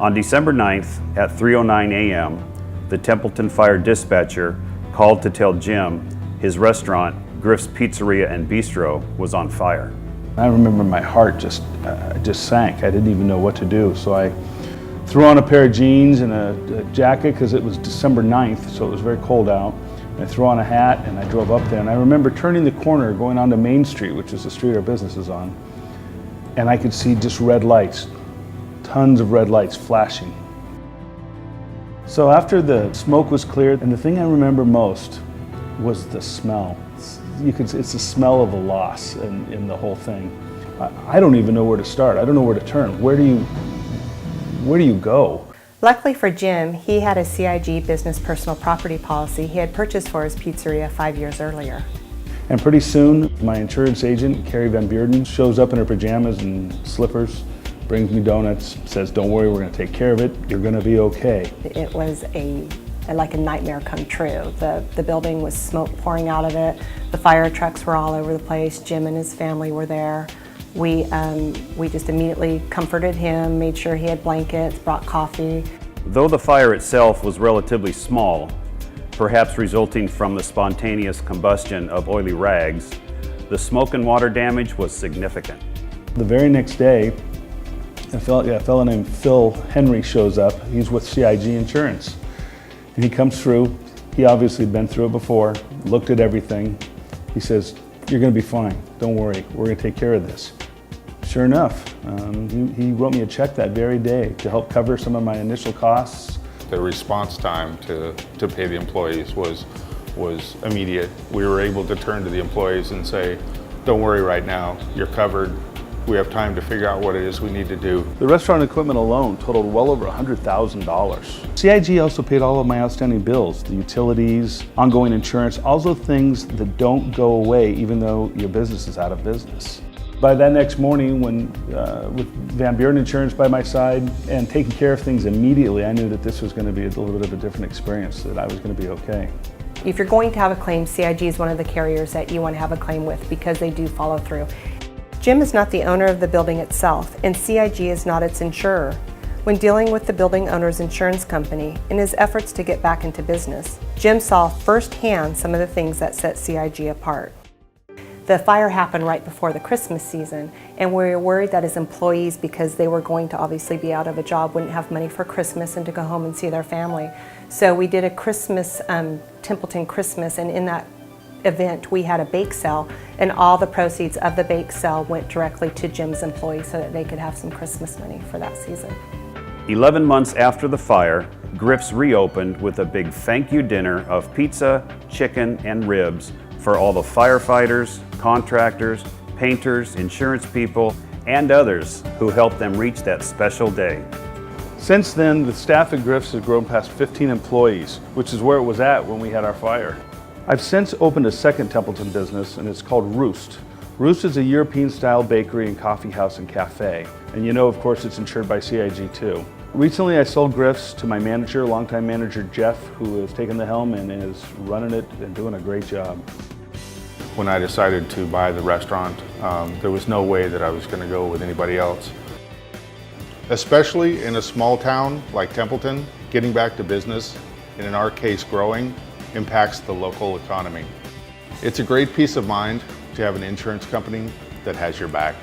On December 9th at 3:09 a.m., the Templeton Fire dispatcher called to tell Jim his restaurant, Griffs Pizzeria and Bistro, was on fire. I remember my heart just sank. I didn't even know what to do. So I threw on a pair of jeans and a jacket because it was December 9th, so it was very cold out. And I threw on a hat and I drove up there. And I remember turning the corner, going onto Main Street, which is the street our business is on, and I could see just red lights, tons of red lights flashing. So after the smoke was cleared, and the thing I remember most was the smell. It's the smell of a loss in the whole thing. I don't even know where to start. I don't know where to turn. Where do you go? Luckily for Jim, he had a CIG business personal property policy he had purchased for his pizzeria 5 years earlier. And pretty soon, my insurance agent, Carrie, shows up in her pajamas and slippers, brings me donuts, says, "Don't worry, we're going to take care of it. You're going to be okay." It was like a nightmare come true. The building was smoke pouring out of it. The fire trucks were all over the place. Jim and his family were there. We just immediately comforted him, made sure he had blankets, brought coffee. Though the fire itself was relatively small, perhaps resulting from the spontaneous combustion of oily rags, the smoke and water damage was significant. The very next day, a fellow named Phil Henry shows up. He's with CIG Insurance. And he comes through. He obviously had been through it before, looked at everything. He says, "You're going to be fine. Don't worry. We're going to take care of this." Sure enough, he wrote me a check that very day to help cover some of my initial costs. The response time to pay the employees was immediate. We were able to turn to the employees and say, "Don't worry right now. You're covered. We have time to figure out what it is we need to do." The restaurant equipment alone totaled well over $100,000. CIG also paid all of my outstanding bills, the utilities, ongoing insurance, all those things that don't go away even though your business is out of business. By that next morning, with Van Buren Insurance by my side and taking care of things immediately, I knew that this was going to be a little bit of a different experience, that I was going to be okay. If you're going to have a claim, CIG is one of the carriers that you want to have a claim with because they do follow through. Jim is not the owner of the building itself, and CIG is not its insurer. When dealing with the building owner's insurance company in his efforts to get back into business, Jim saw firsthand some of the things that set CIG apart. The fire happened right before the Christmas season, and we were worried that his employees, because they were going to obviously be out of a job, wouldn't have money for Christmas and to go home and see their family. So we did a Christmas, Templeton Christmas, and in that event we had a bake sale, and all the proceeds of the bake sale went directly to Jim's employees so that they could have some Christmas money for that season. 11 months after the fire, Griffs reopened with a big thank you dinner of pizza, chicken, and ribs for all the firefighters, contractors, painters, insurance people, and others who helped them reach that special day. Since then, the staff at Griffs has grown past 15 employees, which is where it was at when we had our fire. I've since opened a second Templeton business, and it's called Roost. Roost is a European-style bakery and coffee house and cafe. And you know, of course, it's insured by CIG too. Recently, I sold Griffs to my manager, longtime manager Jeff, who has taken the helm and is running it and doing a great job. When I decided to buy the restaurant, there was no way that I was going to go with anybody else. Especially in a small town like Templeton, getting back to business, and in our case growing, impacts the local economy. It's a great peace of mind to have an insurance company that has your back.